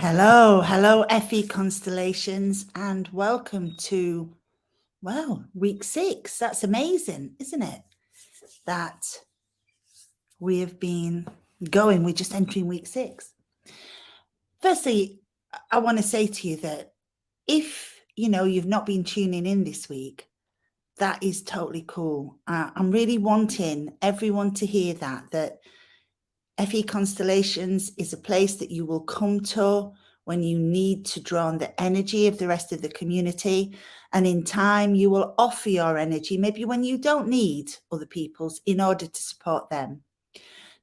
Hello, FE Constellations, and welcome to, week 6. That's amazing, isn't it? That we have been going, we're just entering week 6. Firstly, I want to say to you that if, you've not been tuning in this week, that is totally cool. I'm really wanting everyone to hear that FE Constellations is a place that you will come to when you need to draw on the energy of the rest of the community. And in time, you will offer your energy, maybe when you don't need other people's, in order to support them.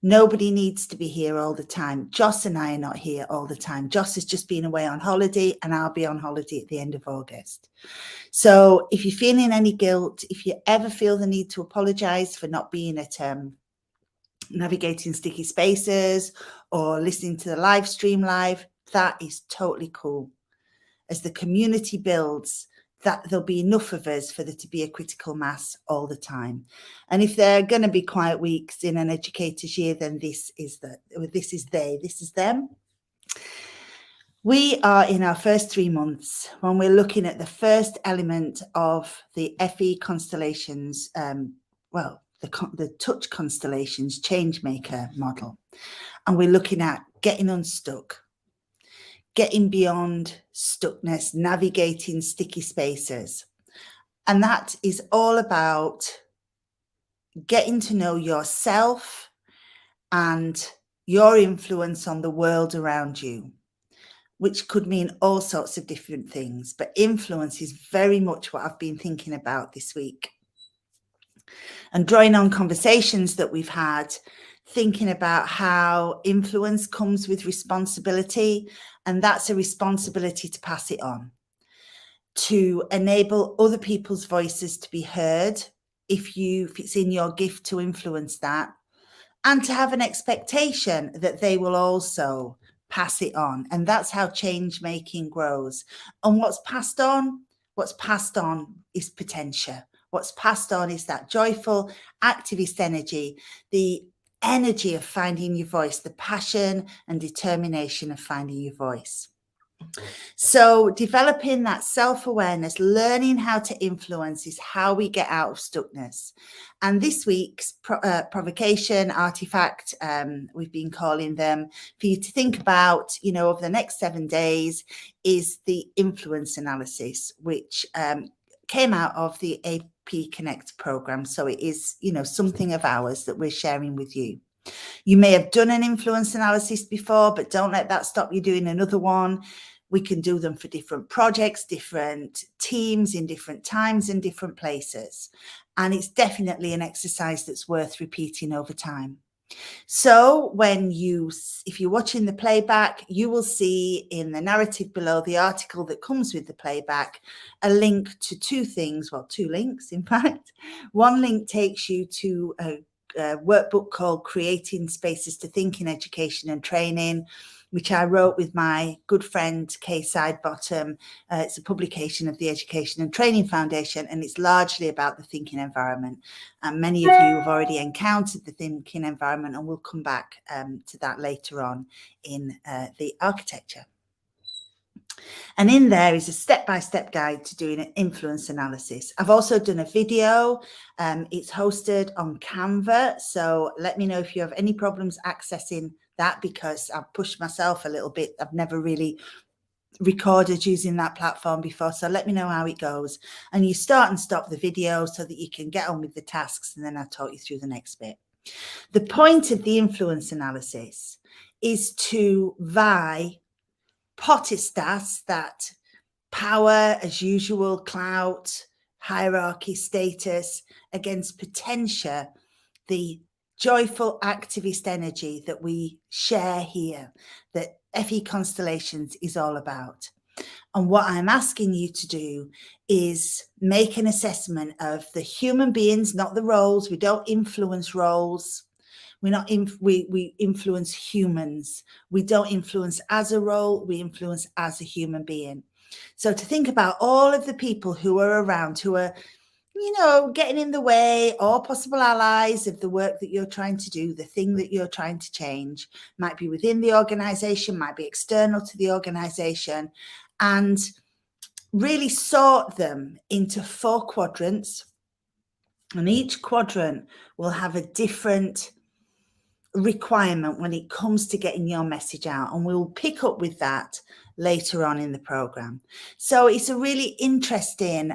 Nobody needs to be here all the time. Joss and I are not here all the time. Joss has just been away on holiday, and I'll be on holiday at the end of August. So if you're feeling any guilt, if you ever feel the need to apologize for not being at Navigating Sticky Spaces or listening to the live stream live, that is totally cool. As the community builds, that there'll be enough of us for there to be a critical mass all the time. And if there are going to be quiet weeks in an educator's year, then this is them. We are in our first 3 months when we're looking at the first element of the FE Constellations, the Touch Constellations Changemaker model. And we're looking at getting unstuck, getting beyond stuckness, navigating sticky spaces. And that is all about getting to know yourself and your influence on the world around you, which could mean all sorts of different things. But influence is very much what I've been thinking about this week. And drawing on conversations that we've had, thinking about how influence comes with responsibility, and that's a responsibility to pass it on, to enable other people's voices to be heard if it's in your gift to influence that, and to have an expectation that they will also pass it on. And that's how change making grows. And what's passed on is potential. What's passed on is that joyful activist energy, the energy of finding your voice, the passion and determination of finding your voice. So developing that self-awareness, learning how to influence is how we get out of stuckness. And this week's provocation, artefact, we've been calling them, for you to think about, over the next 7 days, is the influence analysis, which came out of the AP Connect program. So it is, something of ours that we're sharing with you. You may have done an influence analysis before, but don't let that stop you doing another one. We can do them for different projects, different teams, in different times and different places. And it's definitely an exercise that's worth repeating over time. So if you're watching the playback, you will see in the narrative below the article that comes with the playback, a link to 2 things, 2 links, in fact. One link takes you to a workbook called Creating Spaces to Think in Education and Training, which I wrote with my good friend Kay Sidebottom. It's a publication of the Education and Training Foundation, and it's largely about the thinking environment. And many of you have already encountered the thinking environment, and we'll come back to that later on in the architecture. And in there is a step-by-step guide to doing an influence analysis. I've also done a video. It's hosted on Canva. So let me know if you have any problems accessing that, because I've pushed myself a little bit. I've never really recorded using that platform before. So let me know how it goes. And you start and stop the video so that you can get on with the tasks. And then I'll talk you through the next bit. The point of the influence analysis is to vie potestas, that power, as usual, clout, hierarchy, status, against potentia, the joyful activist energy that we share here, that FE Constellations is all about. And what I'm asking you to do is make an assessment of the human beings, not the roles. We don't influence roles. We influence humans. We don't influence as a role, we influence as a human being. So to think about all of the people who are around, who are getting in the way, or possible allies of the work that you're trying to do, the thing that you're trying to change. Might be within the organization, might be external to the organization, and really sort them into 4 quadrants. And each quadrant will have a different requirement when it comes to getting your message out, and we'll pick up with that later on in the program. So it's a really interesting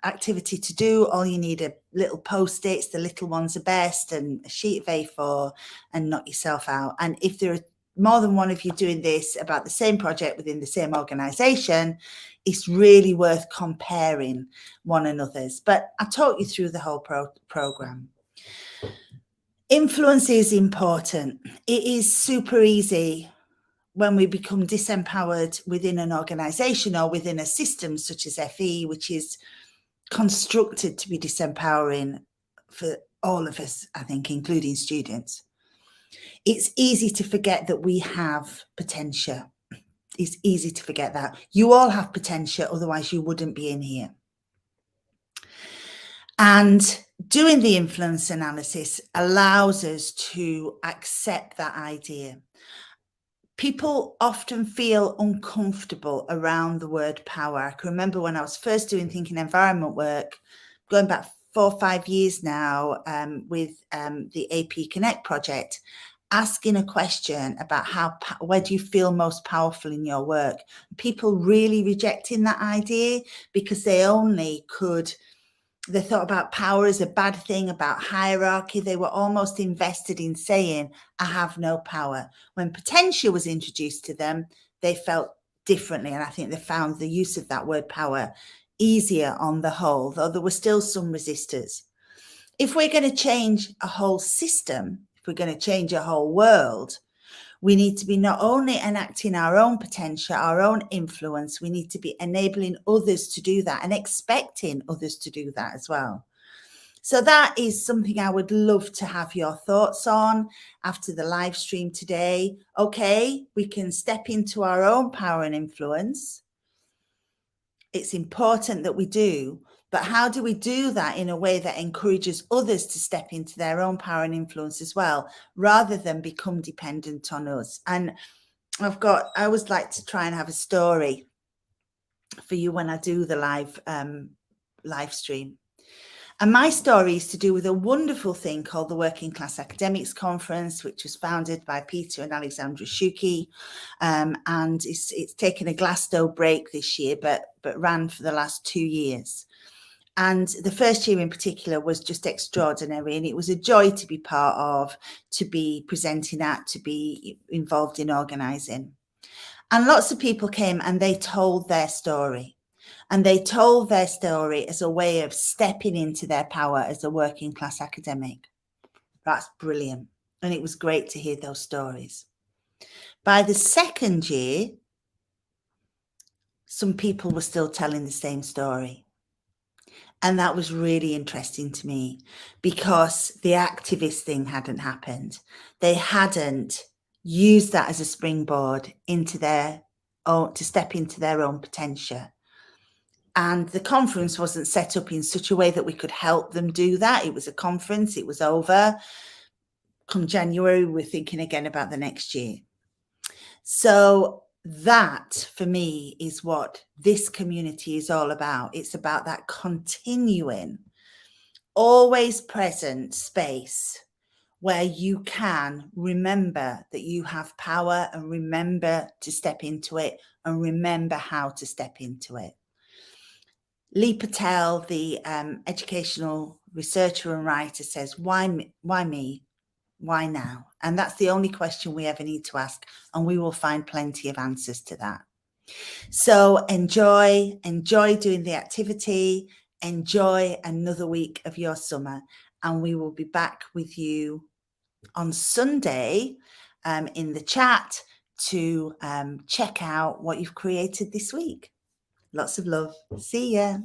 activity to do. All you need are little post-its, the little ones are best, and a sheet of A4, and knock yourself out. And if there are more than one of you doing this about the same project within the same organization, it's really worth comparing one another's. But I taught you through the whole program. Influence is important. It is super easy when we become disempowered within an organization or within a system such as FE, which is constructed to be disempowering for all of us, I think, including students. It's easy to forget that we have potential. It's easy to forget that. You all have potential, otherwise you wouldn't be in here. And doing the influence analysis allows us to accept that idea. People often feel uncomfortable around the word power. I can remember when I was first doing thinking environment work, going back 4 or 5 years now, with the AP Connect project, asking a question about where do you feel most powerful in your work? People really rejecting that idea because they thought about power as a bad thing, about hierarchy. They were almost invested in saying, I have no power. When potential was introduced to them, they felt differently. And I think they found the use of that word power easier on the whole, though there were still some resistors. If we're going to change a whole system, if we're going to change a whole world, we need to be not only enacting our own potential, our own influence, we need to be enabling others to do that and expecting others to do that as well. So that is something I would love to have your thoughts on after the live stream today. Okay, we can step into our own power and influence. It's important that we do, but how do we do that in a way that encourages others to step into their own power and influence as well, rather than become dependent on us? And I always like to try and have a story for you when I do the live stream. And my story is to do with a wonderful thing called the Working Class Academics Conference, which was founded by Peter and Alexandra Shuki. And it's taken a Glasgow break this year, but ran for the last 2 years. And the first year in particular was just extraordinary. And it was a joy to be part of, to be presenting at, to be involved in organising. And lots of people came and they told their story. And they told their story as a way of stepping into their power as a working class academic. That's brilliant. And it was great to hear those stories. By the second year, some people were still telling the same story. And that was really interesting to me because the activist thing hadn't happened. They hadn't used that as a springboard into to step into their own potential. And the conference wasn't set up in such a way that we could help them do that. It was a conference, it was over. Come January, we're thinking again about the next year. So that, for me, is what this community is all about. It's about that continuing, always present space where you can remember that you have power and remember to step into it and remember how to step into it. Lee Patel, the educational researcher and writer, says, why me? Why now? And that's the only question we ever need to ask. And we will find plenty of answers to that. So enjoy doing the activity, enjoy another week of your summer. And we will be back with you on Sunday in the chat to check out what you've created this week. Lots of love. See ya.